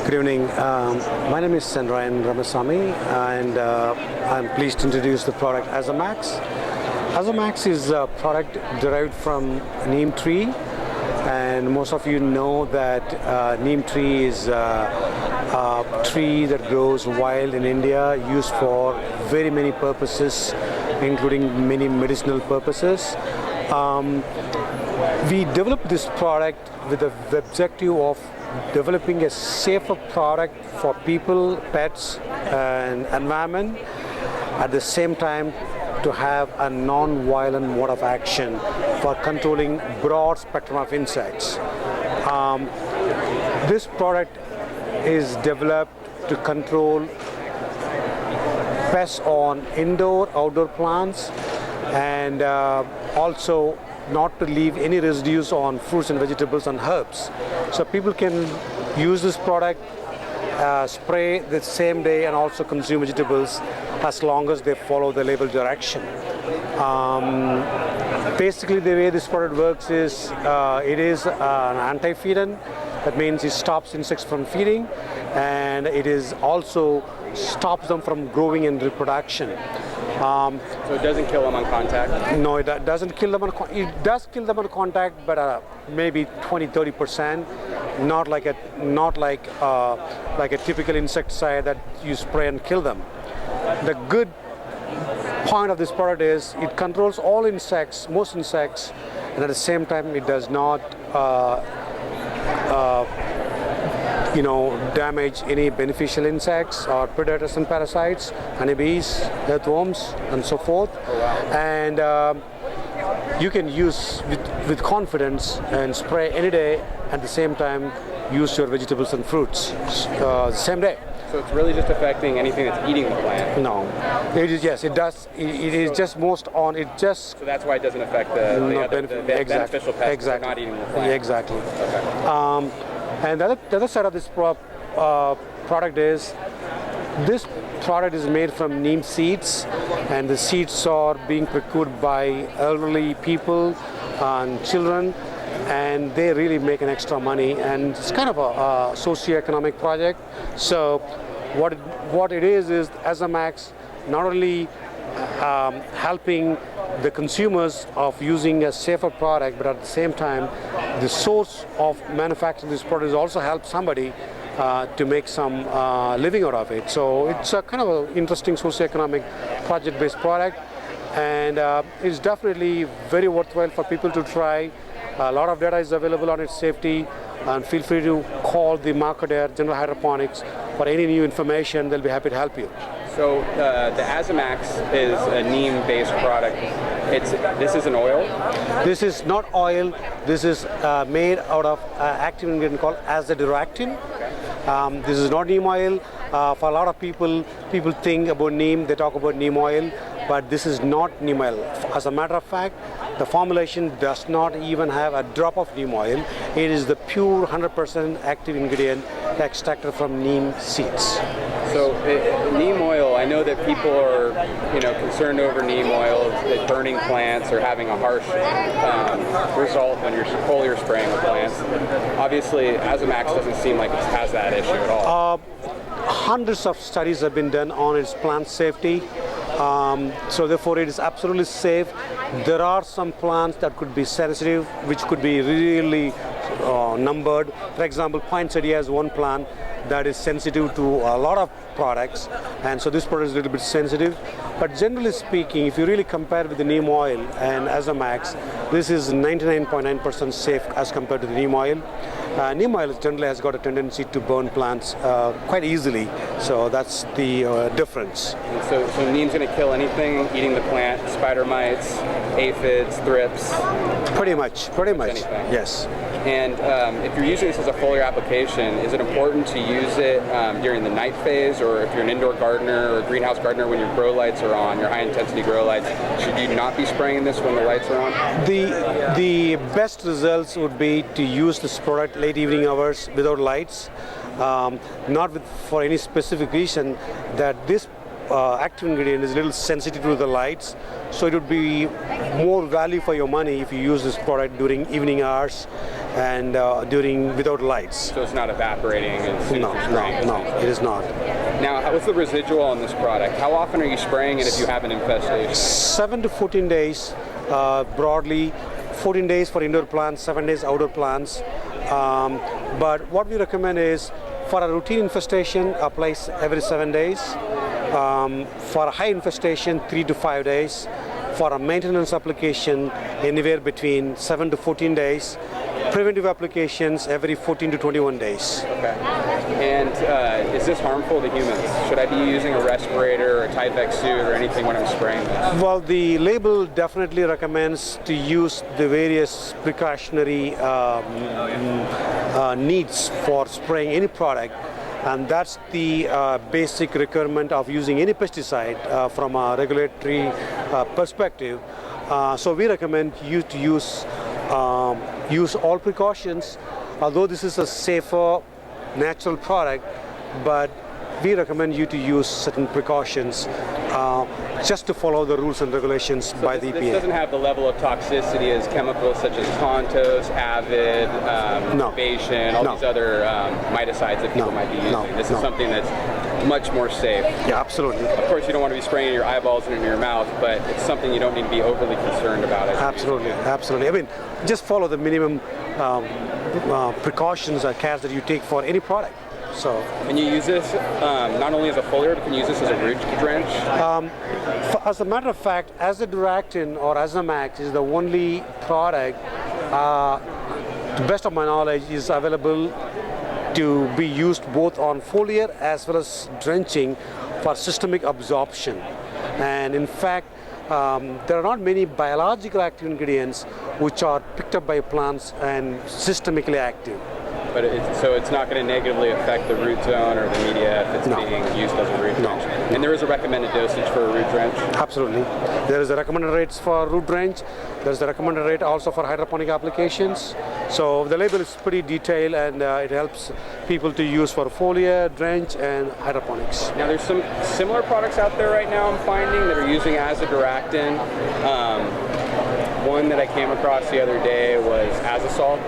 Good evening. My name is Sandrayan Ramasamy, and I'm pleased to introduce the product Azamax. Azamax is a product derived from neem tree, and most of you know that neem tree is a tree that grows wild in India, used for very many purposes, including many medicinal purposes. We developed this product with the objective of developing a safer product for people, pets, and environment, at the same time to have a non-violent mode of action for controlling broad spectrum of insects. This product is developed to control pests on indoor, outdoor plants, and also not to leave any residues on fruits and vegetables and herbs. So people can use this product, spray the same day, and also consume vegetables as long as they follow the label direction. Basically, the way this product works is it is an anti-feedant. That means it stops insects from feeding, and it is also stops them from growing and reproduction. So it doesn't kill them on contact? No, it doesn't kill them on contact. It does kill them on contact, but maybe 20-30%. Not like a typical insecticide that you spray and kill them. The good point of this product is it controls all insects, most insects, and at the same time it does not damage any beneficial insects or predators and parasites, honeybees, earthworms, and so forth. Oh, wow. And you can use with confidence and spray any day, at the same time use your vegetables and fruits the same day. So it's really just affecting anything that's eating the plant? No. It is, yes, it does. It is just most on, it just... So that's why it doesn't affect the beneficial pests that are not eating the plant? Exactly. Okay. And the other side of this product is, this product is made from neem seeds, and the seeds are being procured by elderly people and children, and they really make an extra money, and it's kind of a socio-economic project. So what it is Azamax not only helping the consumers of using a safer product, but at the same time the source of manufacturing this product also helps somebody to make some living out of it. So it's a kind of an interesting socio-economic project-based product, and it's definitely very worthwhile for people to try. A lot of data is available on its safety, and feel free to call the marketer, General Hydroponics, for any new information. They'll be happy to help you. So the Azamax is a neem-based product. This is an oil? This is not oil. This is made out of active ingredient called azadirachtin. This is not neem oil. For a lot of people think about neem, they talk about neem oil, but this is not neem oil. As a matter of fact, the formulation does not even have a drop of neem oil. It is the pure 100% active ingredient extracted from neem seeds. So neem oil, I know that people are concerned over neem oil, burning plants or having a harsh result when you're foliar spraying the plants. Obviously, Azamax doesn't seem like it has that issue at all. Hundreds of studies have been done on its plant safety. So therefore it is absolutely safe. There are some plants that could be sensitive, which could be really numbered. For example, poinsettia is one plant that is sensitive to a lot of products, and so this product is a little bit sensitive. But generally speaking, if you really compare with the neem oil and Azamax, this is 99.9% safe as compared to the neem oil. Neem oil generally has got a tendency to burn plants quite easily, so that's the difference. So neem's going to kill anything eating the plant, spider mites, aphids, thrips? Pretty much, anything. Yes. And if you're using this as a foliar application, is it important to use it during the night phase, or if you're an indoor gardener or a greenhouse gardener when your grow lights are on, your high intensity grow lights, should you not be spraying this when the lights are on? The best results would be to use this product late evening hours without lights, not for any specific reason that this active ingredient is a little sensitive to the lights, so it would be more value for your money if you use this product during evening hours. and without lights. So it's not evaporating as soon as you're spraying. No, it is not. Now, what's the residual on this product? How often are you spraying it if you have an infestation? 7 to 14 days, broadly. 14 days for indoor plants, 7 days outdoor plants. But what we recommend is, for a routine infestation, apply every 7 days. For a high infestation, 3 to 5 days. For a maintenance application, anywhere between 7 to 14 days. Preventive applications every 14 to 21 days. Okay. And is this harmful to humans? Should I be using a respirator or a Tyvek suit or anything when I'm spraying this? Well, the label definitely recommends to use the various precautionary needs for spraying any product, and that's the basic requirement of using any pesticide from a regulatory perspective. So we recommend you to use all precautions, although this is a safer natural product, but we recommend you to use certain precautions just to follow the rules and regulations by the EPA. This doesn't have the level of toxicity as chemicals such as Contos, Avid, Innovation, all these other miticides that people might be using. This is something that's much more safe. Yeah, absolutely. Of course, you don't want to be spraying in your eyeballs and in your mouth, but it's something you don't need to be overly concerned about. Absolutely, absolutely. I mean, just follow the minimum precautions or cares that you take for any product. So, and you use this not only as a foliar, but can you use this as a root drench? As a matter of fact, Azamax or Azamax is the only product, to the best of my knowledge, is available to be used both on foliar as well as drenching for systemic absorption. And in fact, there are not many biological active ingredients which are picked up by plants and systemically active. But so it's not going to negatively affect the root zone or the media if it's being used as a root drench. And there is a recommended dosage for a root drench? Absolutely. There is a recommended rates for root drench. There's a recommended rate also for hydroponic applications. So the label is pretty detailed, and it helps people to use for foliar, drench, and hydroponics. Now there's some similar products out there right now I'm finding that are using azadirachtin. One that I came across the other day was Azasol.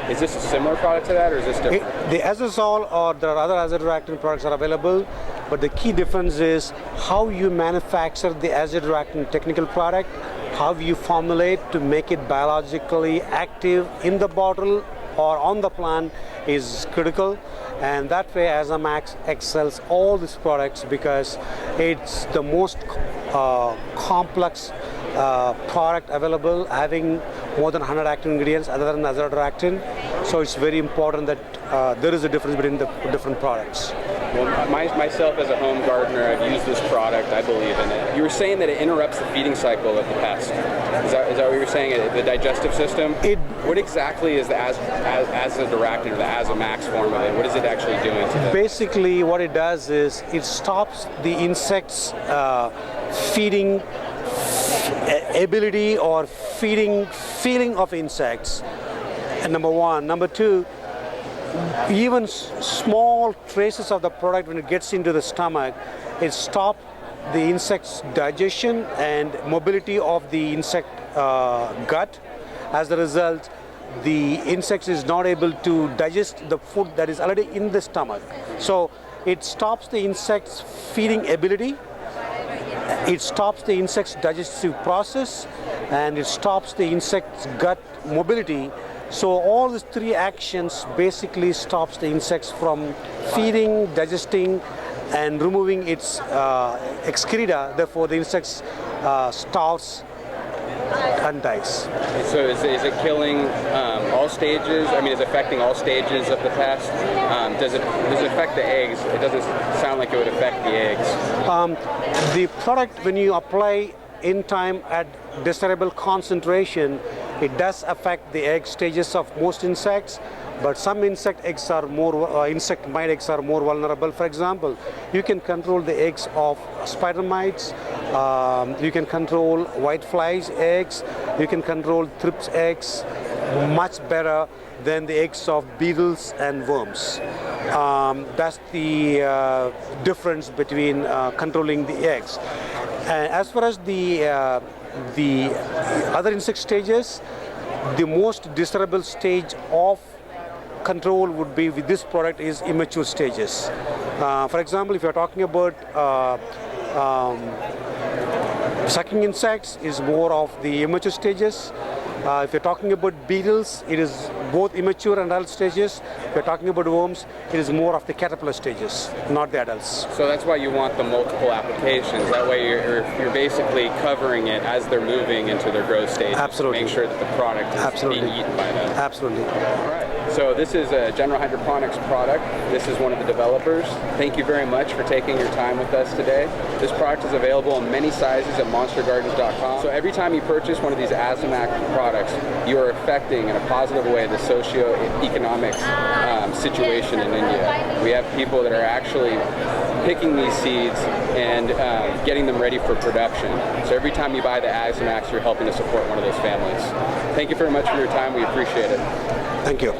Is this a similar product to that, or is this different? The Azasol or there are other azadirachtin products are available, but the key difference is how you manufacture the azadirachtin technical product, how you formulate to make it biologically active in the bottle or on the plant is critical, and that way Azamax excels all these products because it's the most complex product available, having more than 100 active ingredients other than azadirachtin. So it's very important that there is a difference between the different products. Well, myself as a home gardener, I've used this product. I believe in it. You were saying that it interrupts the feeding cycle of the pest. Is that what you were saying? The digestive system? What exactly is the azadirachtin or the Azamax form of it? What is it actually doing to them? Basically, what it does is it stops the insects feeding ability or feeling of insects. And number one. Number two, even small traces of the product when it gets into the stomach, it stops the insect's digestion and mobility of the insect gut. As a result, the insect is not able to digest the food that is already in the stomach. So it stops the insect's feeding ability, it stops the insect's digestive process, and it stops the insect's gut mobility. So all these three actions basically stops the insects from feeding, digesting, and removing its excreta. Therefore, the insects starves and dies. So is it killing all stages? I mean, is it affecting all stages of the pest? Does it affect the eggs? It doesn't sound like it would affect the eggs. The product, when you apply in time at desirable concentration, it does affect the egg stages of most insects, but some insect eggs are more, insect mite eggs are more vulnerable. For example, you can control the eggs of spider mites, you can control whiteflies eggs, you can control thrips eggs much better than the eggs of beetles and worms. That's the difference between controlling the eggs. And as far as the other insect stages, the most desirable stage of control would be with this product is immature stages. For example, if you're talking about sucking insects, is more of the immature stages. If you're talking about beetles, it is both immature and adult stages. If you're talking about worms, it is more of the caterpillar stages, not the adults. So that's why you want the multiple applications. That way you're basically covering it as they're moving into their growth stage. Absolutely. Make sure that the product is being eaten by them. Absolutely. All right. So this is a General Hydroponics product. This is one of the developers. Thank you very much for taking your time with us today. This product is available in many sizes at monstergardens.com. So every time you purchase one of these Azamax products, you are affecting in a positive way the socio-economic situation in India. We have people that are actually picking these seeds and getting them ready for production. So every time you buy the Azamax, you're helping to support one of those families. Thank you very much for your time. We appreciate it. Thank you.